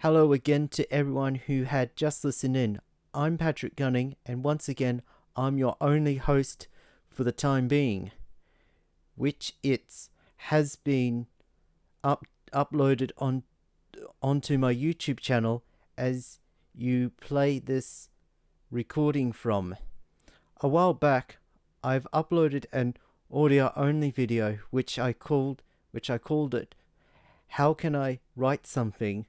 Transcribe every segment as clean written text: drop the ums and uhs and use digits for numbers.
Hello again to everyone who had just listened in. I'm Patrick Gunning, and once again, I'm your only host for the time being, which it has been uploaded onto my YouTube channel as you play this recording from. A while back, I've uploaded an audio-only video which I called it "How Can I Write Something,"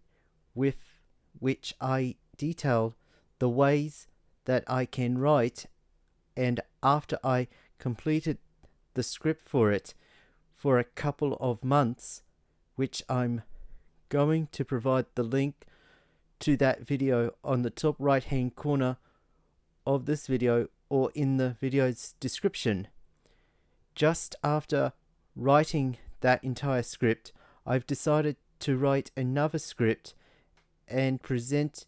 with which I detailed the ways that I can write, and after I completed the script for it for a couple of months, which I'm going to provide the link to that video on the top right hand corner of this video or in the video's description. Just after writing that entire script, I've decided to write another script and present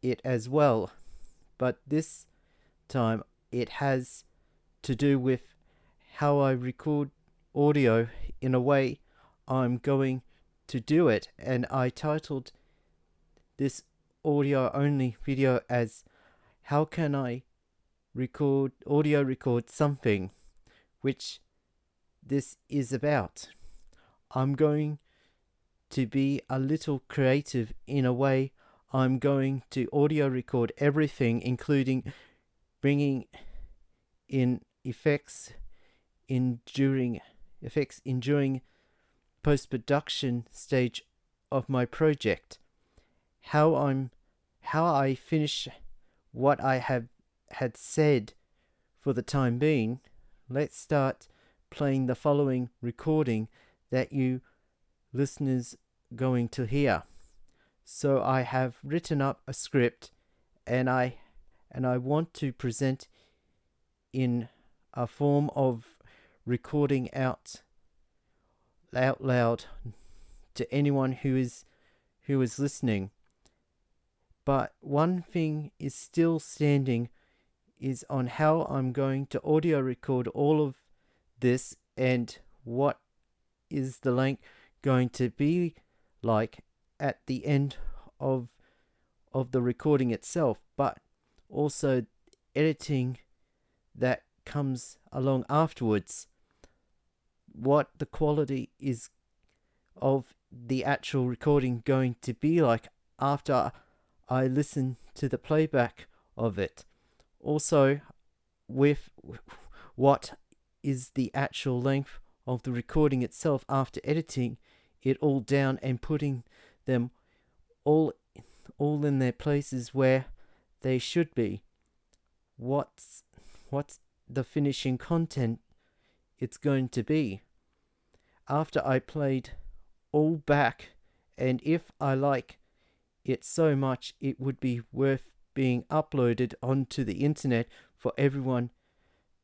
it as well, but this time it has to do with how I record audio in a way I'm going to do it, and I titled this audio only video as "How Can I record something," which this is about. I'm going to be a little creative in a way. I'm going to audio record everything, including bringing in effects during post-production stage of my project. How I finish what I had said for the time being. Let's start playing the following recording that you listeners going to hear. So I have written up a script, and I want to present in a form of recording out loud to anyone who is listening. But one thing is still standing, is on how I'm going to audio record all of this, and what is the length going to be like at the end of the recording itself, but also editing that comes along afterwards, what the quality is of the actual recording going to be like after I listen to the playback of it. Also, with what is the actual length of the recording itself after editing it all down and putting them all in their places where they should be. What's the finishing content it's going to be after I played all back, and if I like it so much it would be worth being uploaded onto the internet for everyone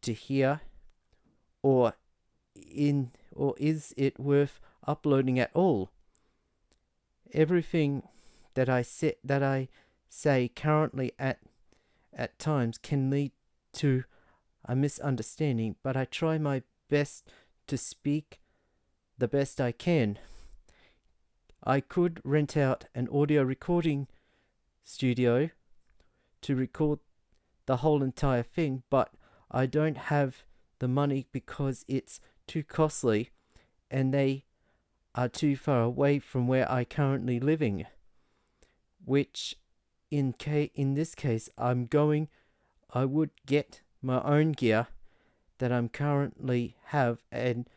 to hear, or is it worth uploading at all? Everything that I say currently at times can lead to a misunderstanding, but I try my best to speak the best I can. I could rent out an audio recording studio to record the whole entire thing, but I don't have the money because it's too costly and they are too far away from where I currently living, which in this case I would get my own gear that I'm currently have, and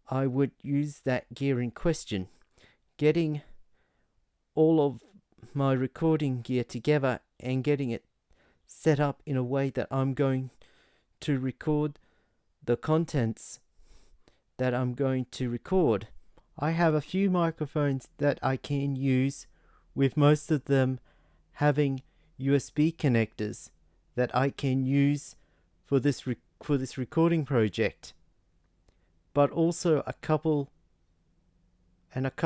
I would use that gear in question, getting all of my recording gear together and getting it set up in a way that I'm going to record the contents that I'm going to record. I have a few microphones that I can use, with most of them having USB connectors that I can use for this recording project, but also a couple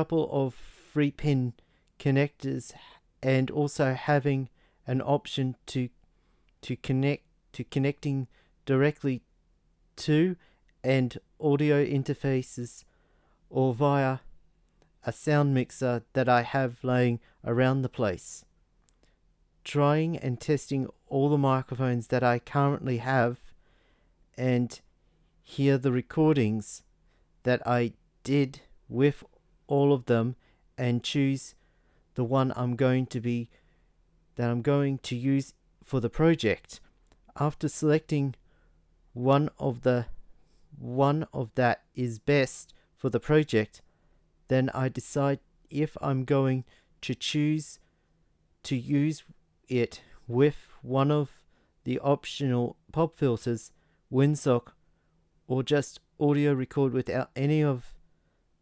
of 3-pin connectors, and also having an option to connecting directly to and audio interfaces or via a sound mixer that I have laying around the place, trying and testing all the microphones that I currently have, and hear the recordings that I did with all of them, and choose the one I'm going to use for the project. After selecting one of that is best for the project, then I decide if I'm going to choose to use it with one of the optional pop filters, Windsock, or just audio record without any of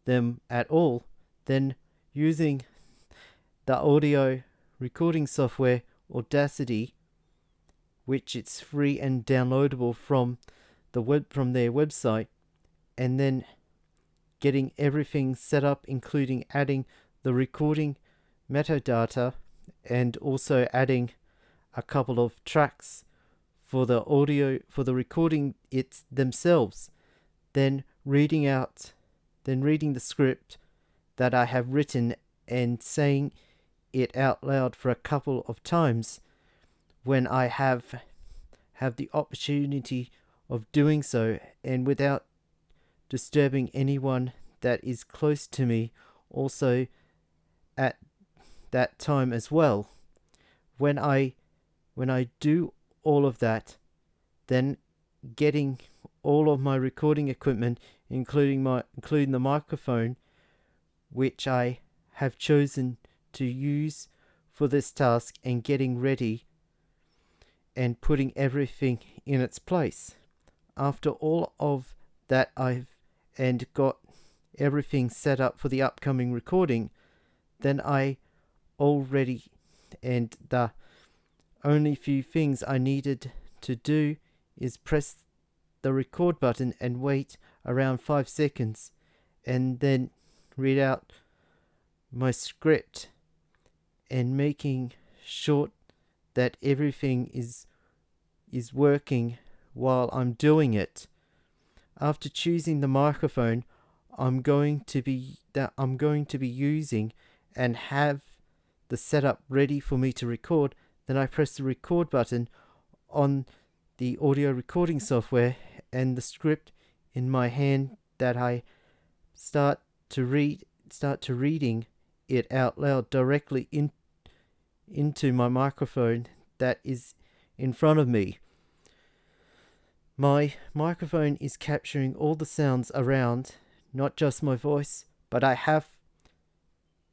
them at all. Then using the audio recording software Audacity, which it's free and downloadable from their website, and then getting everything set up, including adding the recording metadata and also adding a couple of tracks for the audio for the recording it themselves, then reading the script that I have written and saying it out loud for a couple of times when I have the opportunity of doing so, and without disturbing anyone that is close to me also at that time as well. When I do all of that, then getting all of my recording equipment, including the microphone, which I have chosen to use for this task, and getting ready and putting everything in its place. After all of that, I've got everything set up for the upcoming recording, then the only few things I needed to do is press the record button and wait around 5 seconds, and then read out my script and making sure that everything is working while I'm doing it. After choosing the microphone I'm going to be using and have the setup ready for me to record, then I press the record button on the audio recording software, and the script in my hand that I start to reading it out loud directly into my microphone that is in front of me. My microphone is capturing all the sounds around, not just my voice, but I have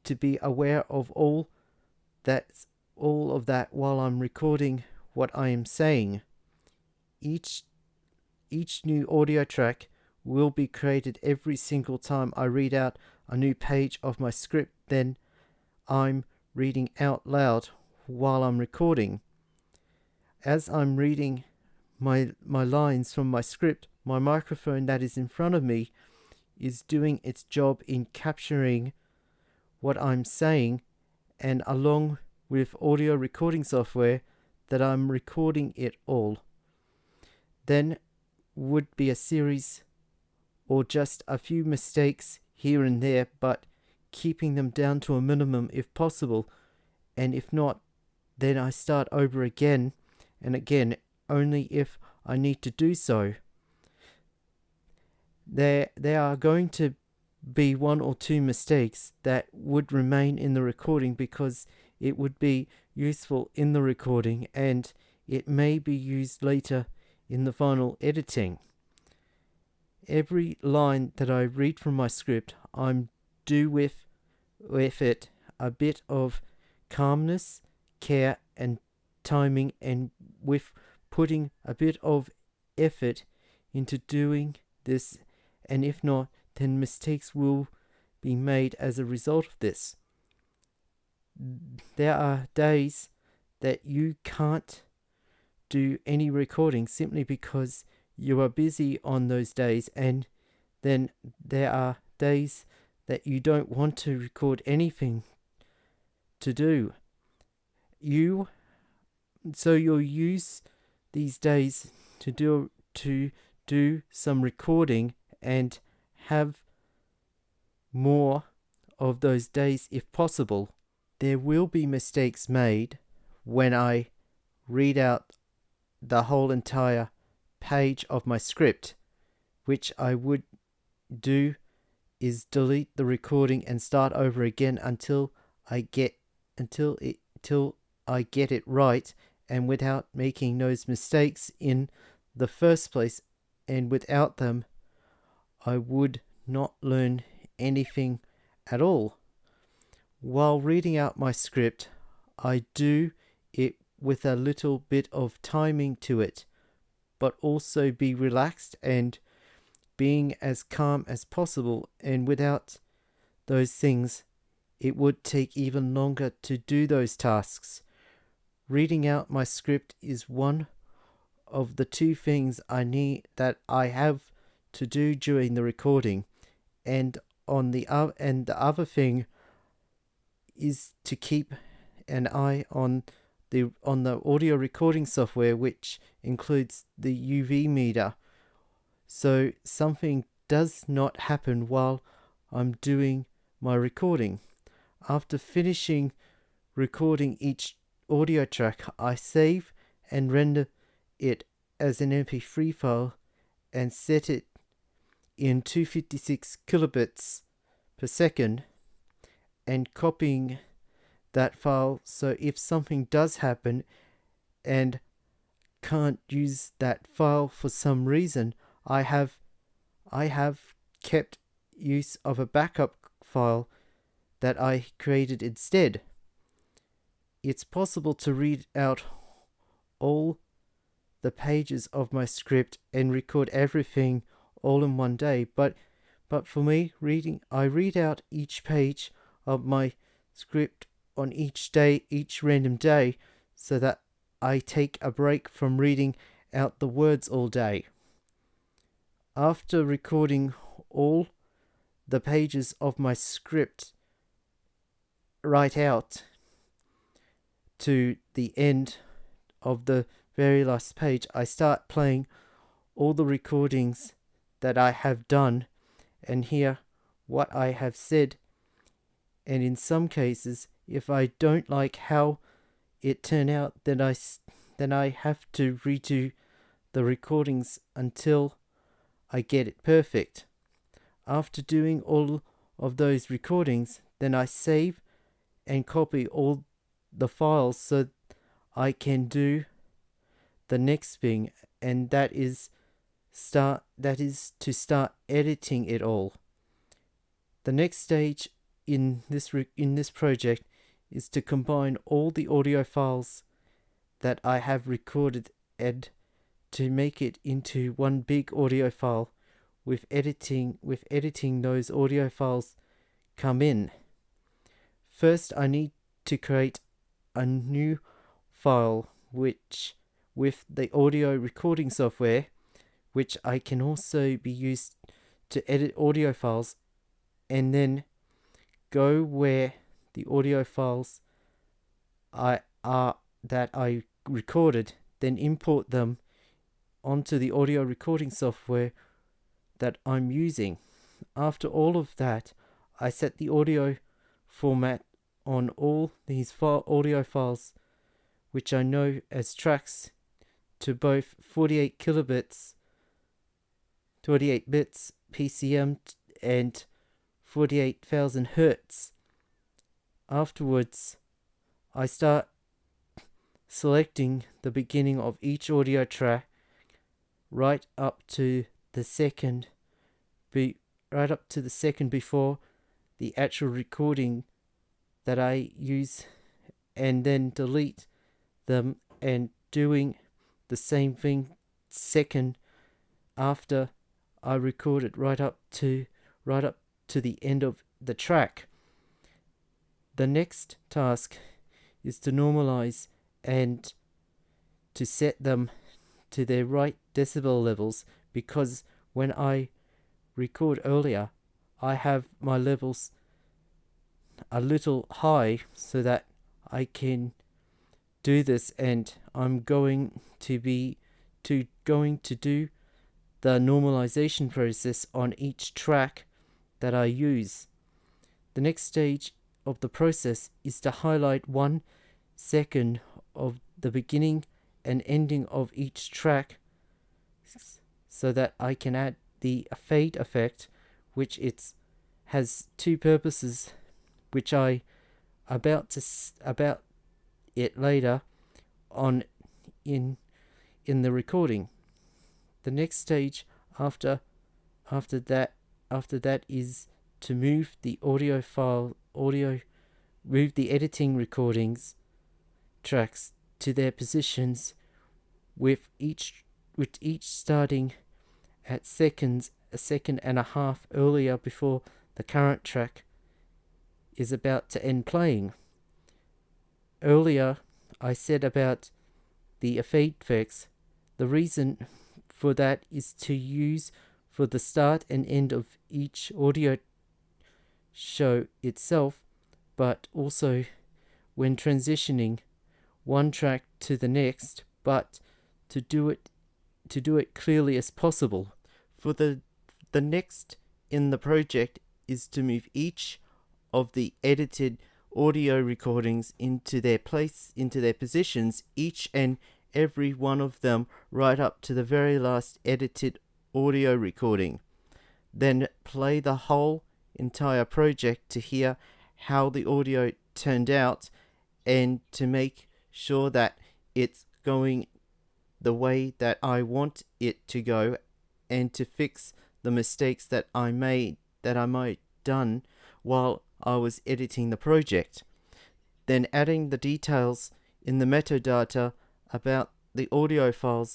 to be aware of all of that while I'm recording what I am saying. Each new audio track will be created every single time I read out a new page of my script, then I'm reading out loud while I'm recording. As I'm reading my lines from my script, my microphone that is in front of me is doing its job in capturing what I'm saying, and along with audio recording software that I'm recording it all. Then would be a series or just a few mistakes here and there, but keeping them down to a minimum if possible, and if not, then I start over again and again, only if I need to do so. There are going to be one or two mistakes that would remain in the recording because it would be useful in the recording and it may be used later in the final editing. Every line that I read from my script, I'm due with it a bit of calmness, care and timing, and with putting a bit of effort into doing this, and if not, then mistakes will be made as a result of this. There are days that you can't do any recording simply because you are busy on those days, and then there are days that you don't want to record anything to do. So you'll use these days to do some recording and have more of those days if possible. There will be mistakes made when I read out the whole entire page of my script. Which I would do is delete the recording and start over again until I get it right, and without making those mistakes in the first place, and without them I would not learn anything at all. While reading out my script, I do it with a little bit of timing to it, but also be relaxed and being as calm as possible, and without those things it would take even longer to do those tasks. Reading out my script is one of the two things that I have to do during the recording, and the other thing is to keep an eye on the audio recording software, which includes the UV meter, so something does not happen while I'm doing my recording. After finishing recording each audio track, I save and render it as an MP3 file and set it in 256 kilobits per second, and copying that file, so if something does happen and can't use that file for some reason, I have kept use of a backup file that I created instead. It's possible to read out all the pages of my script and record everything all in one day, but for me, I read out each page of my script on each random day, so that I take a break from reading out the words all day. After recording all the pages of my script right out to the end of the very last page, I start playing all the recordings that I have done and hear what I have said. And in some cases, if I don't like how it turned out, then I have to redo the recordings until I get it perfect. After doing all of those recordings, then I save and copy all the files so I can do the next thing, and that is to start editing it all. The next stage in this project is to combine all the audio files that I have recorded and to make it into one big audio file with editing those audio files come in. First, I need to create a new file which with the audio recording software, which I can also be used to edit audio files, and then go where the audio files that I recorded, then import them onto the audio recording software that I'm using. After all of that, I set the audio format on all these audio files, which I know as tracks, to both 48 kilobits, 28 bits PCM, and 48,000 hertz. Afterwards, I start selecting the beginning of each audio track right up to the second before the actual recording that I use, and then delete them, and doing the same thing second after I record it right up to the end of the track. The next task is to normalize and to set them to their right decibel levels, because when I record earlier, I have my levels a little high so that I can do this, and I'm going to do the normalization process on each track that I use. The next stage of the process is to highlight 1 second of the beginning and ending of each track so that I can add the fade effect, which has two purposes, which I about it later on in the recording. The next stage after that is to move the move the editing recordings tracks to their positions, with each starting at a second and a half earlier before the current track is about to end playing. Earlier I said about the fade effects. The reason for that is to use for the start and end of each audio show itself, but also when transitioning one track to the next, but to do it clearly as possible. For the next in the project is to move each of the edited audio recordings into their positions, each and every one of them, right up to the very last edited audio recording. Then play the whole entire project to hear how the audio turned out, and to make sure that it's going the way that I want it to go, and to fix the mistakes that I might done while I was editing the project. Then adding the details in the metadata about the audio file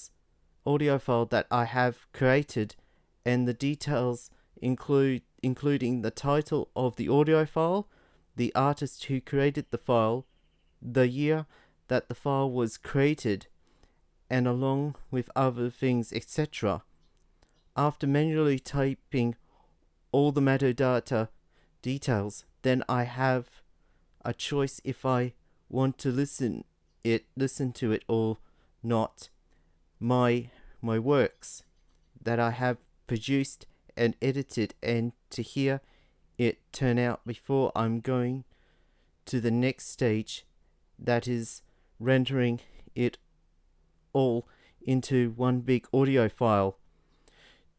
that I have created, and the details including the title of the audio file, the artist who created the file, the year that the file was created, and along with other things, etc. After manually typing all the metadata details, then I have a choice if I want to listen to it or not. My works that I have produced and edited, and to hear it turn out before I'm going to the next stage, that is rendering it all into one big audio file.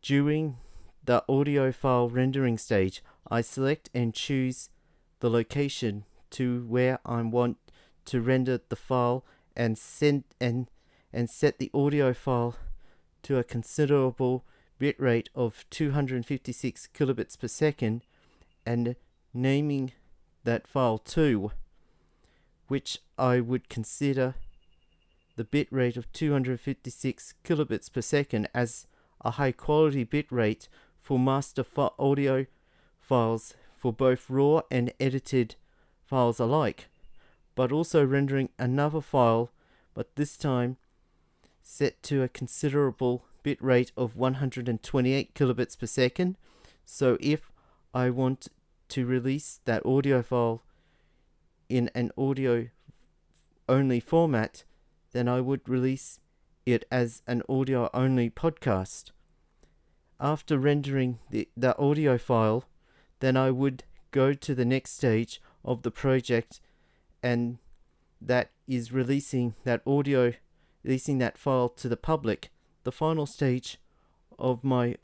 During the audio file rendering stage, I select and choose the location to where I want to render the file, and set the audio file to a considerable bitrate of 256 kilobits per second, and naming that file 2, which I would consider the bitrate of 256 kilobits per second as a high quality bitrate for master audio files for both raw and edited files alike, but also rendering another file, but this time set to a considerable bitrate of 128 kilobits per second. So if I want to release that audio file in an audio only format, then I would release it as an audio only podcast. After rendering the audio file, then I would go to the next stage of the project, and that is releasing that file to the public. The final stage of my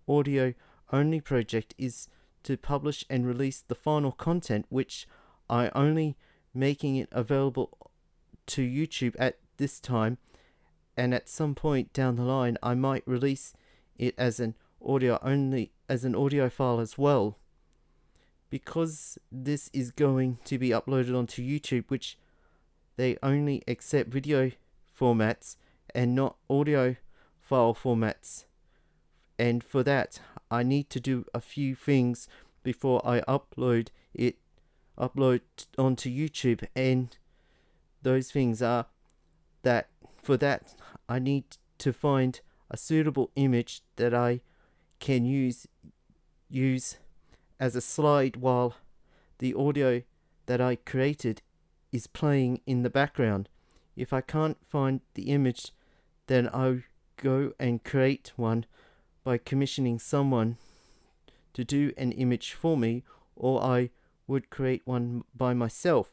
audio only project is to publish and release the final content, which I only making it available to YouTube at this time, and at some point down the line I might release it as an audio file as well. Because this is going to be uploaded onto YouTube, which they only accept video formats and not audio file formats, and for that I need to do a few things before I upload onto YouTube, and those things are that for that I need to find a suitable image that I can use as a slide while the audio that I created is playing in the background. If I can't find the image, then I go and create one by commissioning someone to do an image for me, or I would create one by myself,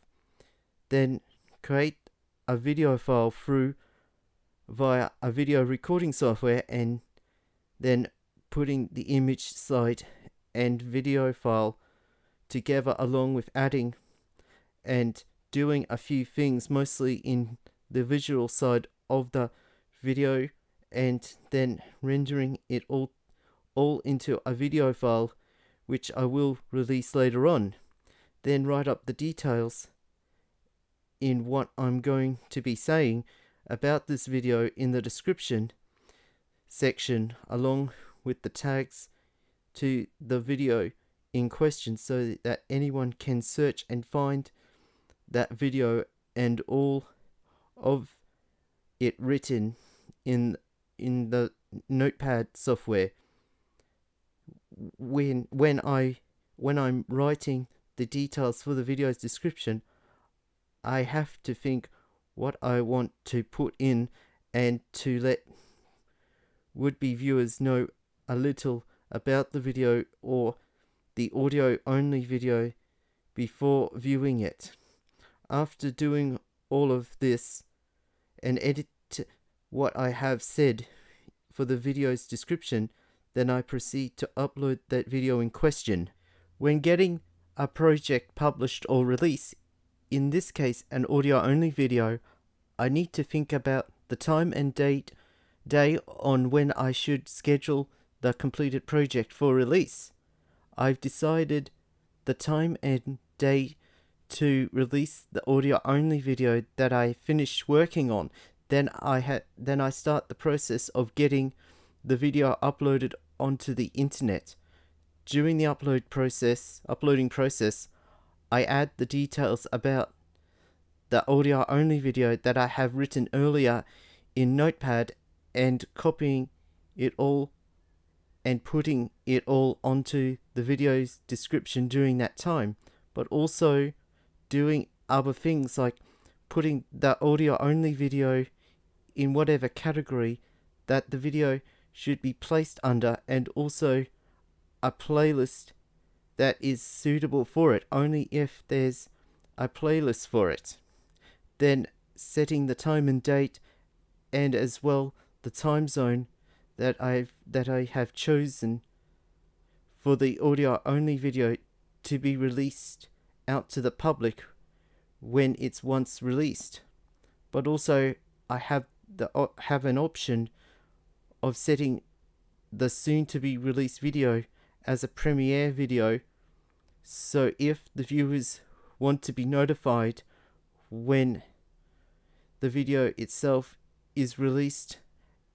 then create a video file via a video recording software, and then putting the image slide and video file together, along with adding and doing a few things, mostly in the visual side of the video, and then rendering it all into a video file, which I will release later on. Then write up the details in what I'm going to be saying about this video in the description section, along with the tags to the video in question, so that anyone can search and find that video and all of it written in the Notepad software. When I'm writing the details for the video's description, I have to think what I want to put in, and to let would-be viewers know a little about the video or the audio-only video before viewing it. After doing all of this and edit what I have said for the video's description, then I proceed to upload that video in question. When getting a project published or released, in this case an audio-only video, I need to think about the time and day on when I should schedule the completed project for release. I've decided the time and day to release the audio-only video that I finished working on. Then I start the process of getting the video uploaded onto the internet. During the uploading process, I add the details about the audio-only video that I have written earlier in Notepad, and copying it all and putting it all onto the video's description during that time, but also doing other things like putting the audio-only video in whatever category that the video should be placed under, and also a playlist that is suitable for it, only if there's a playlist for it. Then setting the time and date, and as well the time zone that I have chosen for the audio-only video to be released out to the public when it's once released. But also I have an option of setting the soon-to-be released video as a premiere video, so if the viewers want to be notified when the video itself is released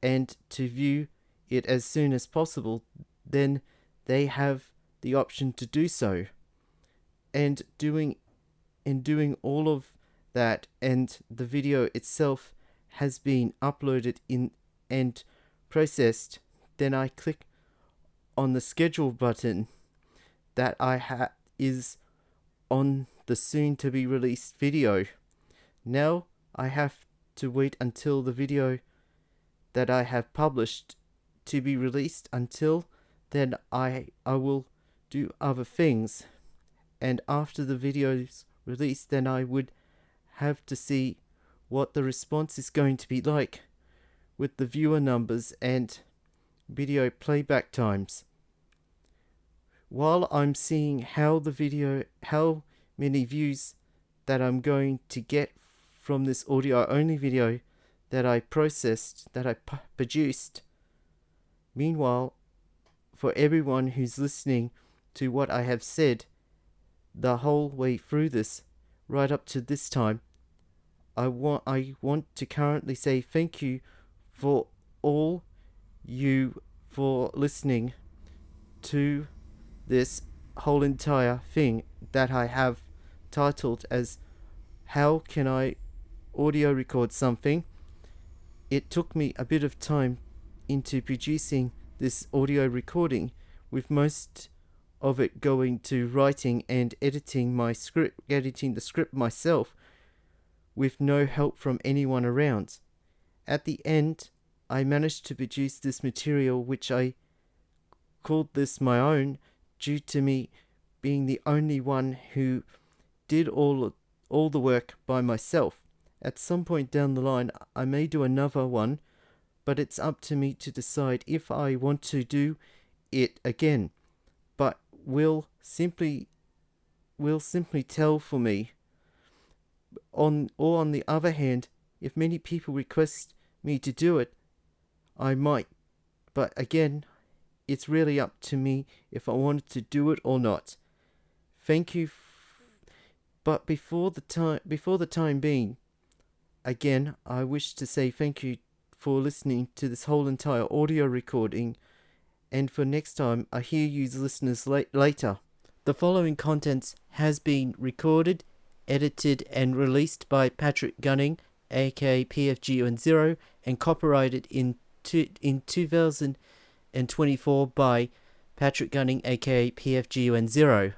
and to view it as soon as possible, then they have the option to do so. And doing all of that, and the video itself has been uploaded in and processed, then I click on the schedule button that is on the soon to be released video. Now I have to wait until the video that I have published to be released. Until then I will do other things, and after the video's released, then I would have to see what the response is going to be like with the viewer numbers and video playback times. While I'm seeing how many views that I'm going to get from this audio only video that I produced. Meanwhile, for everyone who's listening to what I have said the whole way through this, right up to this time, I want to currently say thank you for all you for listening to this whole entire thing that I have titled as How Can I Audio Record Something? It took me a bit of time into producing this audio recording, with most of it going to writing and editing the script myself, with no help from anyone around. At the end, I managed to produce this material, which I called this my own, due to me being the only one who did all the work by myself. At some point down the line, I may do another one, but it's up to me to decide if I want to do it again. But will simply tell for me. On the other hand, if many people request me to do it, I might. But again, it's really up to me if I wanted to do it or not. Thank you. But before the time being, again, I wish to say thank you for listening to this whole entire audio recording, and for next time, I hear you listeners later. The following contents has been recorded, edited, and released by Patrick Gunning, aka PFGUN0, and copyrighted in 2024 by Patrick Gunning, aka PFGUN0.